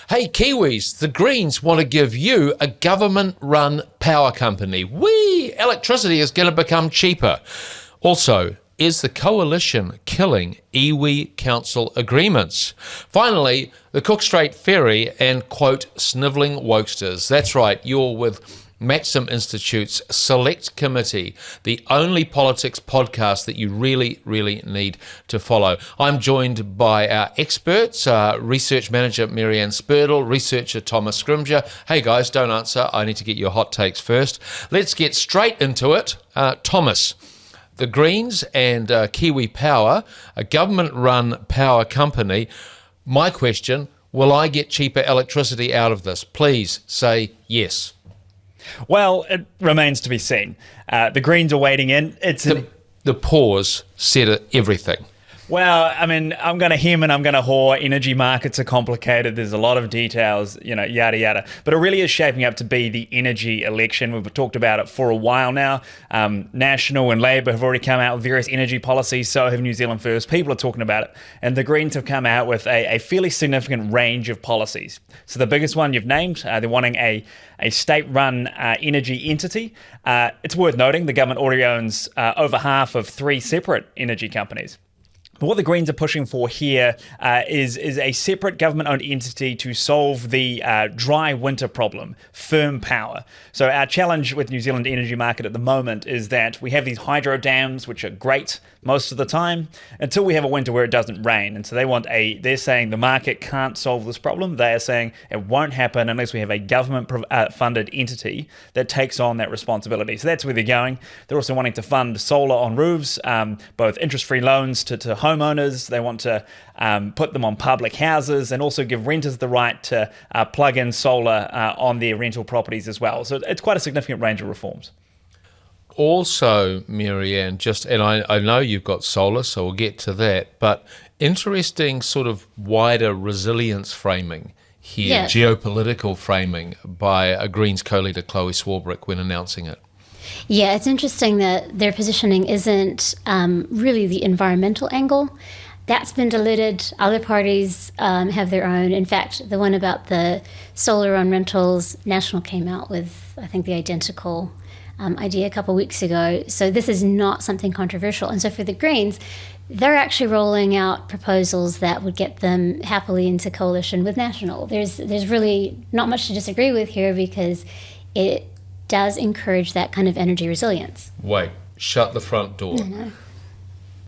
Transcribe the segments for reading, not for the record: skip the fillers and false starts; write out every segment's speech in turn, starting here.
Hey Kiwis, the Greens want to give you a government-run power company. Whee! Electricity is going to become cheaper. Also, is the coalition killing iwi council agreements? Finally, the Cook Strait Ferry and, quote, snivelling wokesters. That's right, you're with Maxim Institute's Select Committee, the only politics podcast that you really, really need to follow. I'm joined by our experts, research manager Marianne Spurdle, researcher Thomas Scrimger. Hey guys, don't answer. I need to get your hot takes first. Let's get straight into it. Thomas, the Greens and Kiwi Power, a government-run power company. My question, will I get cheaper electricity out of this? Please say yes. Well, it remains to be seen. The Greens are waiting in. The pause said everything. Well, I mean, I'm going to hem and I'm going to haw. Energy markets are complicated. There's a lot of details, yada, yada. But it really is shaping up to be the energy election. We've talked about it for a while now. National and Labour have already come out with various energy policies. So have New Zealand First. People are talking about it. And the Greens have come out with a fairly significant range of policies. So the biggest one you've named, they're wanting a state-run energy entity. It's worth noting the government already owns over half of 3 separate energy companies. But what the Greens are pushing for here is a separate government-owned entity to solve the dry winter problem, firm power. So our challenge with New Zealand energy market at the moment is that we have these hydro dams, which are great most of the time, until we have a winter where it doesn't rain. And so they're saying the market can't solve this problem. They are saying it won't happen unless we have a government-funded entity that takes on that responsibility. So that's where they're going. They're also wanting to fund solar on roofs, both interest-free loans to homeowners. They want to put them on public houses and also give renters the right to plug in solar on their rental properties as well. So it's quite a significant range of reforms. Also, Marianne, and I know you've got solar, so we'll get to that, but interesting sort of wider resilience framing here, geopolitical framing by a Greens co-leader, Chloe Swarbrick, when announcing it. Yeah, it's interesting that their positioning isn't really the environmental angle. That's been diluted. Other parties have their own. In fact, the one about the solar on rentals, National came out with, I think, the identical idea a couple of weeks ago. So this is not something controversial. And so for the Greens, they're actually rolling out proposals that would get them happily into coalition with National. There's really not much to disagree with here because it does encourage that kind of energy resilience. Wait, shut the front door. No.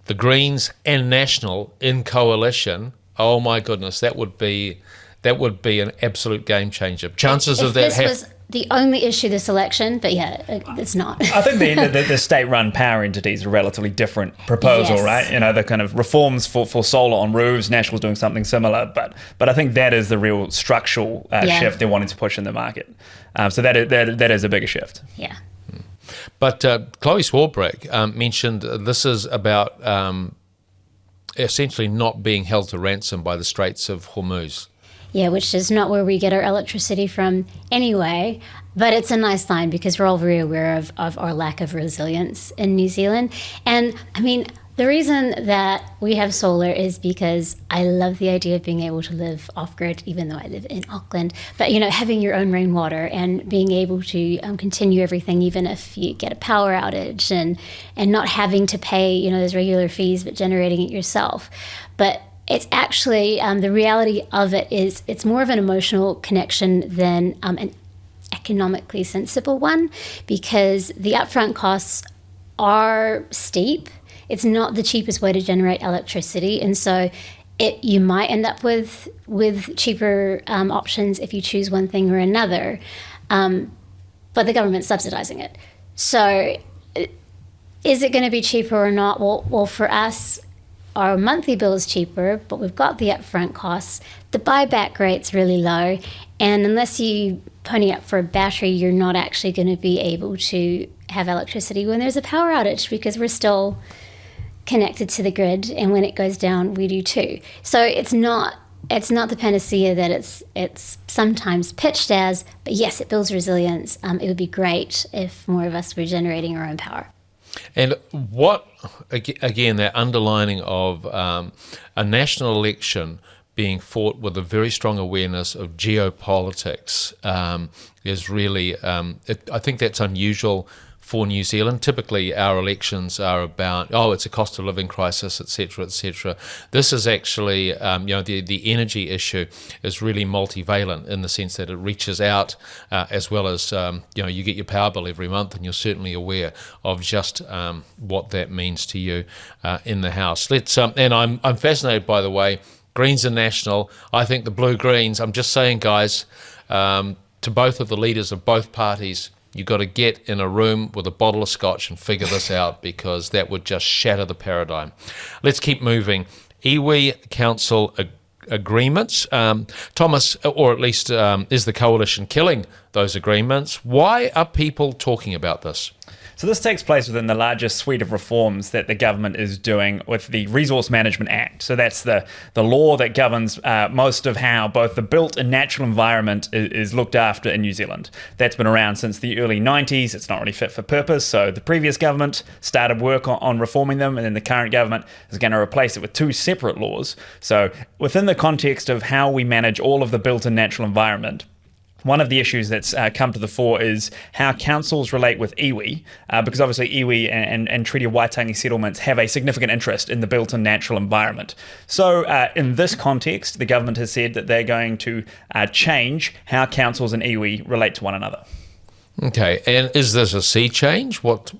The Greens and National in coalition, oh my goodness, that would be an absolute game changer. Chances of that was the only issue this election, but yeah, it's not. I think the state-run power entity is a relatively different proposal, yes. Right? The kind of reforms for solar on roofs, National's doing something similar, but I think that is the real structural shift they're wanting to push in the market. So that is a bigger shift. Yeah. But Chloe Swarbrick mentioned this is about essentially not being held to ransom by the Straits of Hormuz. Yeah, which is not where we get our electricity from anyway, but it's a nice sign because we're all very aware of our lack of resilience in New Zealand. And I mean, the reason that we have solar is because I love the idea of being able to live off-grid, even though I live in Auckland. But, having your own rainwater and being able to continue everything, even if you get a power outage and not having to pay, those regular fees, but generating it yourself. But it's actually, the reality of it is it's more of an emotional connection than an economically sensible one because the upfront costs are steep. It's not the cheapest way to generate electricity. And so you might end up with cheaper options if you choose one thing or another. But the government's subsidizing it. So is it going to be cheaper or not? Well, for us, our monthly bill is cheaper, but we've got the upfront costs. The buyback rate's really low. And unless you pony up for a battery, you're not actually going to be able to have electricity when there's a power outage because we're still connected to the grid, and when it goes down, we do too. So it's not the panacea that it's sometimes pitched as, but yes, it builds resilience. It would be great if more of us were generating our own power. And what, again, that underlining of a national election being fought with a very strong awareness of geopolitics is really, I think that's unusual for New Zealand. Typically, our elections are about, it's a cost of living crisis, etc., etc. This is actually, the energy issue is really multivalent in the sense that it reaches out as well as, you get your power bill every month, and you're certainly aware of just what that means to you in the House. And I'm fascinated, by the way, Greens are national. I think the Blue Greens, I'm just saying, guys, to both of the leaders of both parties, you've got to get in a room with a bottle of scotch and figure this out, because that would just shatter the paradigm. Let's keep moving. Iwi Council agreements. Thomas, or at least is the coalition killing those agreements? Why are people talking about this? So this takes place within the largest suite of reforms that the government is doing with the Resource Management Act. So that's the law that governs most of how both the built and natural environment is looked after in New Zealand. That's been around since the early 90s. It's not really fit for purpose. So the previous government started work on reforming them, and then the current government is going to replace it with two separate laws. So within the context of how we manage all of the built and natural environment, one of the issues that's come to the fore is how councils relate with iwi, because obviously iwi and Treaty of Waitangi settlements have a significant interest in the built and natural environment. So in this context, the government has said that they're going to change how councils and iwi relate to one another. Okay, and is this a sea change? What's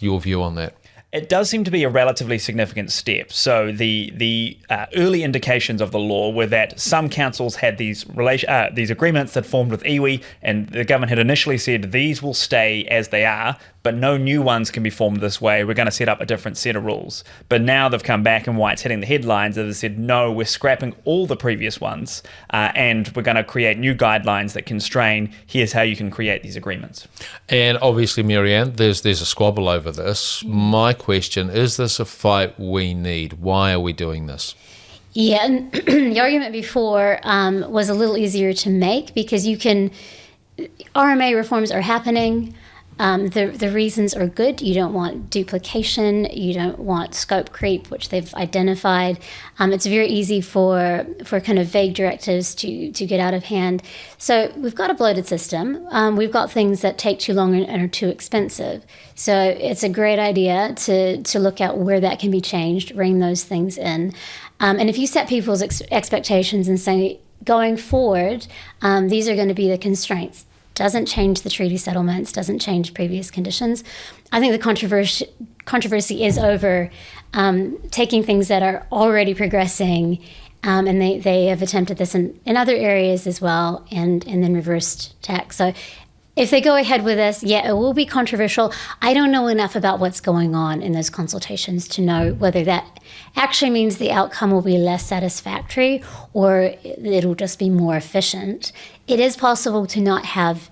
your view on that? It does seem to be a relatively significant step. So the early indications of the law were that some councils had these agreements that formed with iwi, and the government had initially said these will stay as they are, but no new ones can be formed this way. We're going to set up a different set of rules. But now they've come back, and why it's hitting the headlines is they said, no, we're scrapping all the previous ones, and we're going to create new guidelines that constrain, here's how you can create these agreements. And obviously, Marianne, there's a squabble over this. My question, is this a fight we need? Why are we doing this? Yeah, and the argument before was a little easier to make, because RMA reforms are happening. The reasons are good. You don't want duplication. You don't want scope creep, which they've identified. It's very easy for kind of vague directives to get out of hand. So we've got a bloated system. We've got things that take too long and are too expensive. So it's a great idea to look at where that can be changed, ring those things in. And if you set people's expectations and say, going forward, these are going to be the constraints, doesn't change the treaty settlements, doesn't change previous conditions. I think the controversy is over taking things that are already progressing, and they have attempted this in other areas as well, and then reversed tax. So if they go ahead with this, yeah, it will be controversial. I don't know enough about what's going on in those consultations to know whether that actually means the outcome will be less satisfactory or it'll just be more efficient. It is possible to not have,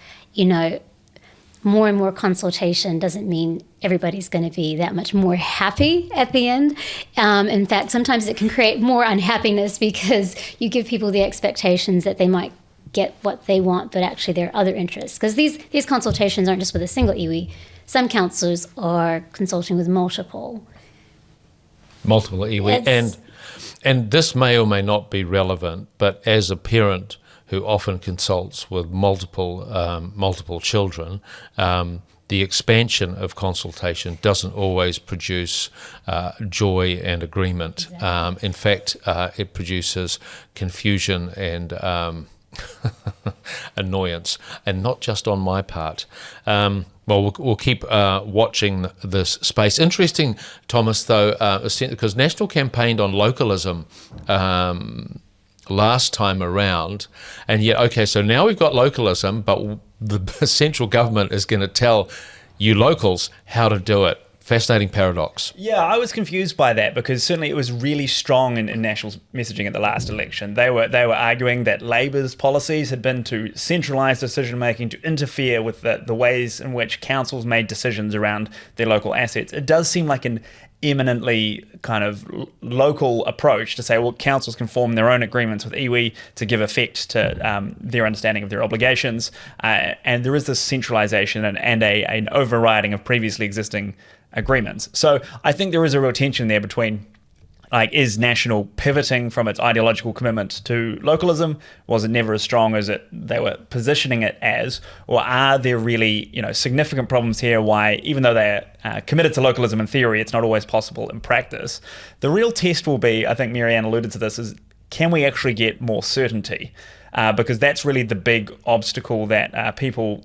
more and more consultation doesn't mean everybody's going to be that much more happy at the end. In fact, sometimes it can create more unhappiness because you give people the expectations that they might get what they want, but actually there are other interests. Because these consultations aren't just with a single iwi. Some councillors are consulting with multiple iwi. And this may or may not be relevant, but as a parent who often consults with multiple children, the expansion of consultation doesn't always produce joy and agreement. Exactly. In fact, it produces confusion and annoyance, and not just on my part. We'll keep watching this space. Interesting, Thomas, though, because National campaigned on localism last time around, and yet, okay, so now we've got localism, but the central government is going to tell you locals how to do it. Fascinating paradox. Yeah, I was confused by that, because certainly it was really strong in National's messaging at the last election. They were arguing that Labour's policies had been to centralise decision-making, to interfere with the ways in which councils made decisions around their local assets. It does seem like an eminently kind of local approach to say, well, councils can form their own agreements with iwi to give effect to their understanding of their obligations. And there is this centralisation and an overriding of previously existing agreements. So I think there is a real tension there between Like, is National pivoting from its ideological commitment to localism? Was it never as strong as they were positioning it as? Or are there really, significant problems here why, even though they're committed to localism in theory, it's not always possible in practice? The real test will be, I think Marianne alluded to this, is can we actually get more certainty? Because that's really the big obstacle that people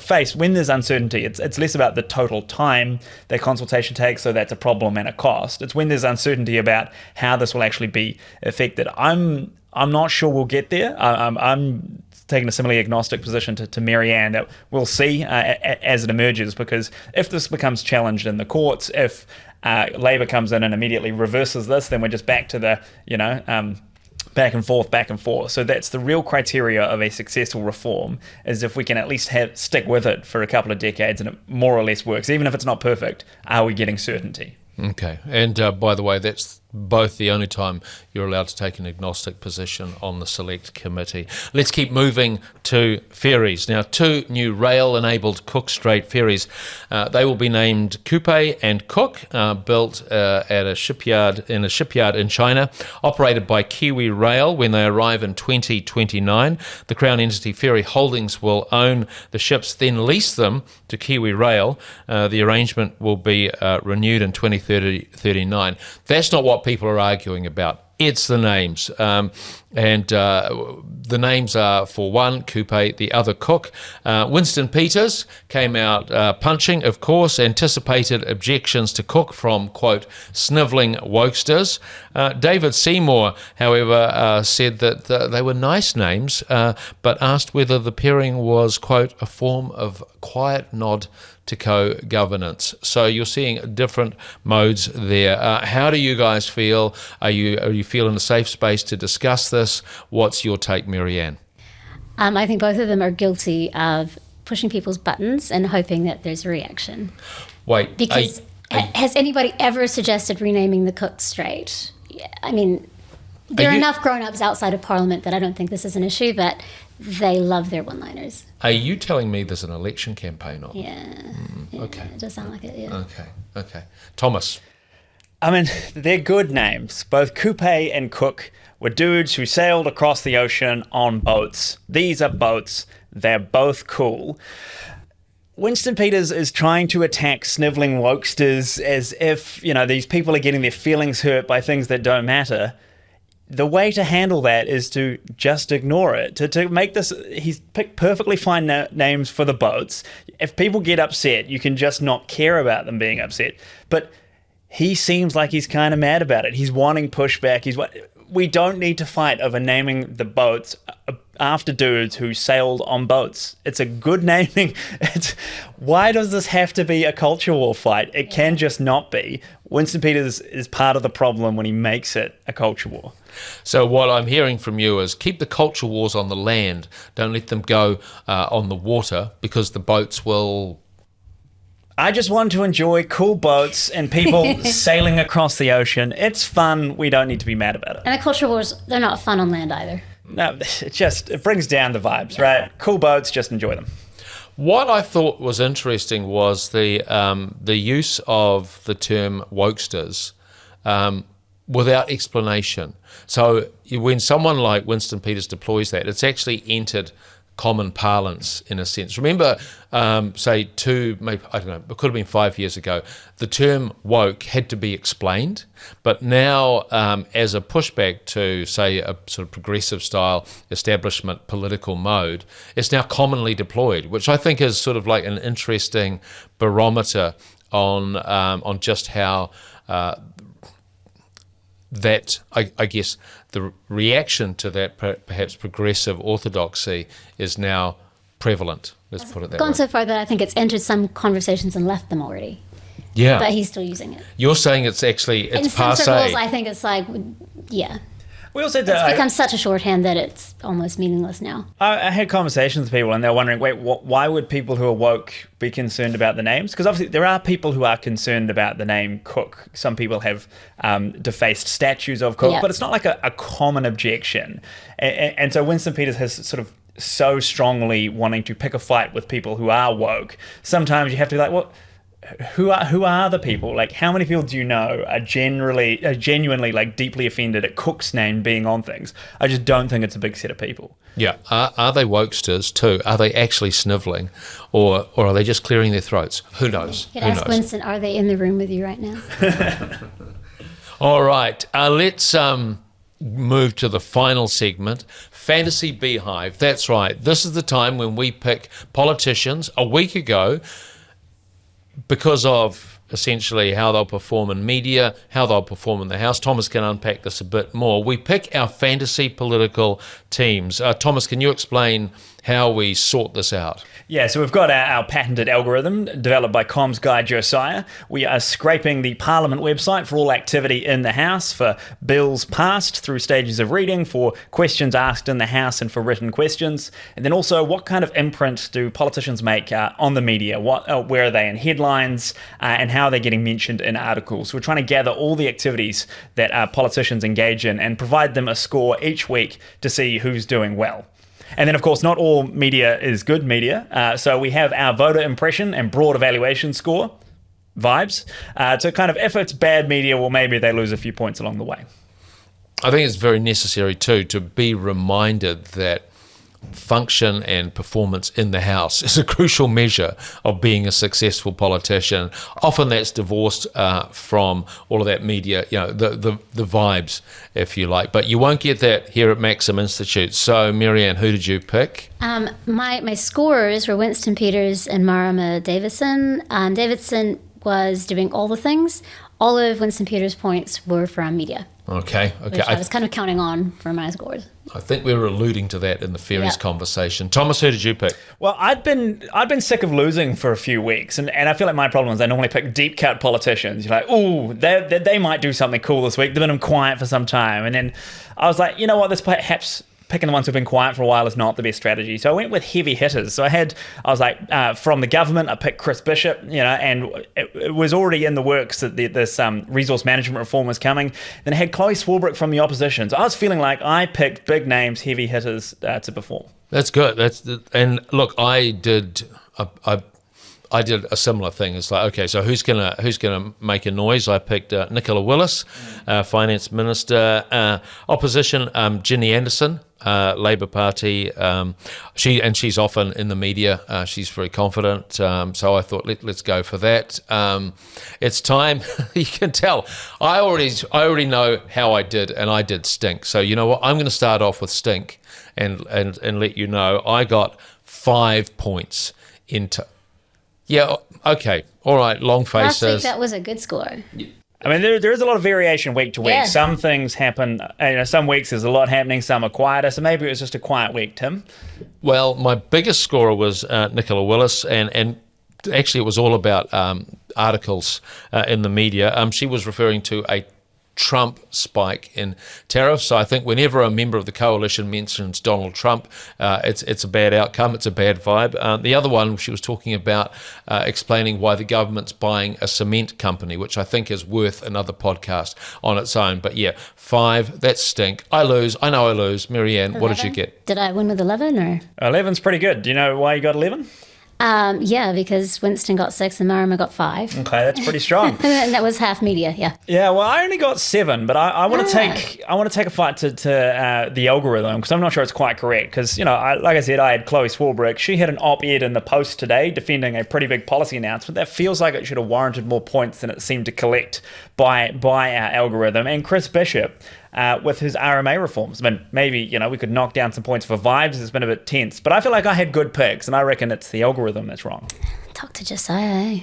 face when there's uncertainty. It's less about the total time that consultation takes, so that's a problem and a cost. It's when there's uncertainty about how this will actually be affected. I'm not sure we'll get there. I'm taking a similarly agnostic position to Marianne, that we'll see as it emerges, because if this becomes challenged in the courts, if Labour comes in and immediately reverses this, then we're just back to the back and forth. So that's the real criteria of a successful reform, is if we can at least stick with it for a couple of decades and it more or less works. Even if it's not perfect, are we getting certainty? Okay. And by the way, that's both the only time you're allowed to take an agnostic position on the select committee. Let's keep moving to ferries. Now, 2 new rail-enabled Cook Strait ferries. They will be named Kupe and Cook, built at a shipyard in China, operated by Kiwi Rail when they arrive in 2029. The Crown entity Ferry Holdings will own the ships, then lease them to Kiwi Rail. The arrangement will be renewed in 2039. That's not what people are arguing about. It's the names. The names are, for one, Kupe, the other Cook. Winston Peters came out punching, of course, anticipated objections to Cook from, quote, snivelling wokesters. David Seymour, however, said that they were nice names, but asked whether the pairing was, quote, a form of quiet nod to co-governance. So you're seeing different modes there. How do you guys feel? Are you feeling a safe space to discuss this? What's your take, Marianne? I think both of them are guilty of pushing people's buttons and hoping that there's a reaction. Wait, because has anybody ever suggested renaming the Cook Strait? I mean, there are enough grown-ups outside of Parliament that I don't think this is an issue, but they love their one-liners. Are you telling me there's an election campaign on? Yeah. Okay. It does sound like it, yeah. Okay. Thomas? I mean, they're good names. Both Kupe and Cook were dudes who sailed across the ocean on boats. These are boats. They're both cool. Winston Peters is trying to attack snivelling wokesters as if, these people are getting their feelings hurt by things that don't matter. The way to handle that is to just ignore it. To make this, he's picked perfectly fine names for the boats. If people get upset, you can just not care about them being upset. But he seems like he's kind of mad about it. He's wanting pushback. We don't need to fight over naming the boats after dudes who sailed on boats. It's a good naming. Why does this have to be a culture war fight? It can just not be. Winston Peters is part of the problem when he makes it a culture war. So what I'm hearing from you is keep the culture wars on the land. Don't let them go on the water, because the boats will... I just want to enjoy cool boats and people sailing across the ocean. It's fun. We don't need to be mad about it. And the culture wars, they're not fun on land either. No, it brings down the vibes, right? Cool boats, just enjoy them. What I thought was interesting was the use of the term wokesters without explanation. So when someone like Winston Peters deploys that, it's actually entered common parlance in a sense. Remember, say maybe, I don't know, it could have been 5 years ago, the term woke had to be explained, but now as a pushback to, say, a sort of progressive style establishment political mode, it's now commonly deployed, which I think is sort of like an interesting barometer on just how that, I guess, the reaction to that perhaps progressive orthodoxy is now prevalent. Let's put it that way. Gone so far that I think it's entered some conversations and left them already. Yeah. But he's still using it. You're saying it's passé. In some circles, I think it's like, yeah. We also It's become such a shorthand that it's almost meaningless now. I had conversations with people and they're wondering, why would people who are woke be concerned about the names? Because obviously there are people who are concerned about the name Cook. Some people have defaced statues of Cook, but it's not like a common objection. And so Winston Peters has sort of so strongly wanting to pick a fight with people who are woke. Sometimes you have to be like, who are the people? Like, how many people do you know are genuinely like deeply offended at Cook's name being on things? I just don't think it's a big set of people. Yeah. Are they wokesters too? Are they actually snivelling, or are they just clearing their throats? Who knows? You could ask Winston, are they in the room with you right now? All right. Let's move to the final segment, Fantasy Beehive. That's right. This is the time when we pick politicians. A week ago, because of essentially how they'll perform in media, how they'll perform in the House. Thomas can unpack this a bit more. We pick our fantasy political teams. Thomas, can you explain how we sort this out? Yeah, so we've got our patented algorithm developed by comms guy Josiah. We are scraping the Parliament website for all activity in the House, for bills passed through stages of reading, for questions asked in the House and for written questions. And then also, what kind of imprint do politicians make on the media? Where are they in headlines and how are they getting mentioned in articles? We're trying to gather all the activities that politicians engage in and provide them a score each week to see who's doing well. And then, of course, not all media is good media. So we have our voter impression and broad evaluation score, vibes. So kind of if it's bad media, well, maybe they lose a few points along the way. I think it's very necessary, too, to be reminded that function and performance in the House is a crucial measure of being a successful politician. Often that's divorced from all of that media, the vibes, if you like. But you won't get that here at Maxim Institute. So, Marianne, who did you pick? My scorers were Winston Peters and Marama Davidson. Davidson was doing all the things. All of Winston Peters' points were from media. Okay. Which I was kind of counting on for my scores. I think we were alluding to that in the Ferries conversation. Thomas, who did you pick? Well, I'd been sick of losing for a few weeks, and I feel like my problem is I normally pick deep cut politicians. You're like, ooh, they might do something cool this week. They've been quiet for some time, and then I was like, you know what, this perhaps picking the ones who've been quiet for a while is not the best strategy. So I went with heavy hitters. So I was like, from the government, I picked Chris Bishop, and it was already in the works that this resource management reform was coming. Then I had Chloe Swarbrick from the opposition. So I was feeling like I picked big names, heavy hitters to perform. That's good. And look, I did a similar thing. It's like, okay, so who's gonna make a noise? I picked Nicola Willis, Finance Minister. Opposition, Ginny Anderson, Labour Party. She's often in the media. She's very confident. So I thought let's go for that. It's time. You can tell. I already know how I did, and I did stink. So you know what? I'm going to start off with stink, and let you know I got 5 points into. Yeah, okay. All right, long faces. Last week, that was a good score. I mean, there is a lot of variation week to week. Yeah. Some things happen, some weeks there's a lot happening, some are quieter. So maybe it was just a quiet week, Tim. Well, my biggest scorer was Nicola Willis, and actually it was all about articles in the media. She was referring to a Trump spike in tariffs. So I think whenever a member of the coalition mentions Donald Trump, it's a bad outcome. It's a bad vibe. The other one, she was talking about explaining why the government's buying a cement company, which I think is worth another podcast on its own. But yeah, 5, that's stink. I lose. I know I lose. Marianne, 11? What did you get? Did I win with 11 or? 11's pretty good. Do you know why you got 11? Yeah, because Winston got 6 and Marama got 5. Okay, that's pretty strong. And that was half media, yeah. Yeah, well, I only got 7, but I want to take a fight to the algorithm because I'm not sure it's quite correct. Because like I said, I had Chloe Swarbrick. She had an op-ed in the Post today defending a pretty big policy announcement that feels like it should have warranted more points than it seemed to collect by our algorithm. And Chris Bishop, with his RMA reforms. I mean, maybe, we could knock down some points for vibes. It's been a bit tense. But I feel like I had good picks, and I reckon it's the algorithm that's wrong. Talk to Josiah,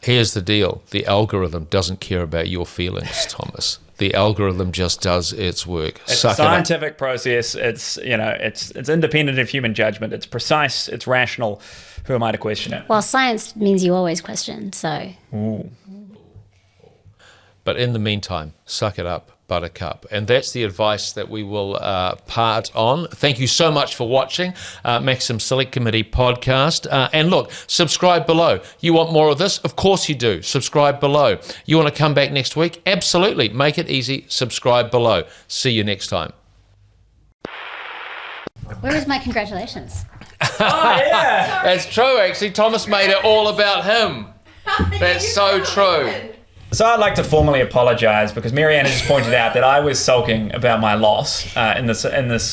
Here's the deal. The algorithm doesn't care about your feelings, Thomas. The algorithm just does its work. It's a scientific process. It's independent of human judgment. It's precise. It's rational. Who am I to question it? Well, science means you always question, so. Ooh. But in the meantime, suck it up, buttercup. And that's the advice that we will part on. Thank you so much for watching Maxim Select Committee podcast. And look, subscribe below. You want more of this? Of course you do. Subscribe below. You want to come back next week? Absolutely. Make it easy. Subscribe below. See you next time. Where is my congratulations? Oh, yeah. That's true, actually. Thomas made it all about him. That's so true. So I'd like to formally apologise because Marianne has just pointed out that I was sulking about my loss in this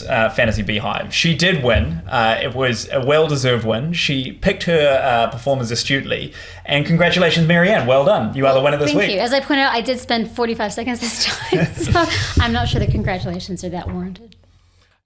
fantasy Beehive. She did win. It was a well-deserved win. She picked her performance astutely. And congratulations, Marianne. Well done. You are the winner this week. Thank you. As I pointed out, I did spend 45 seconds this time. So I'm not sure the congratulations are that warranted.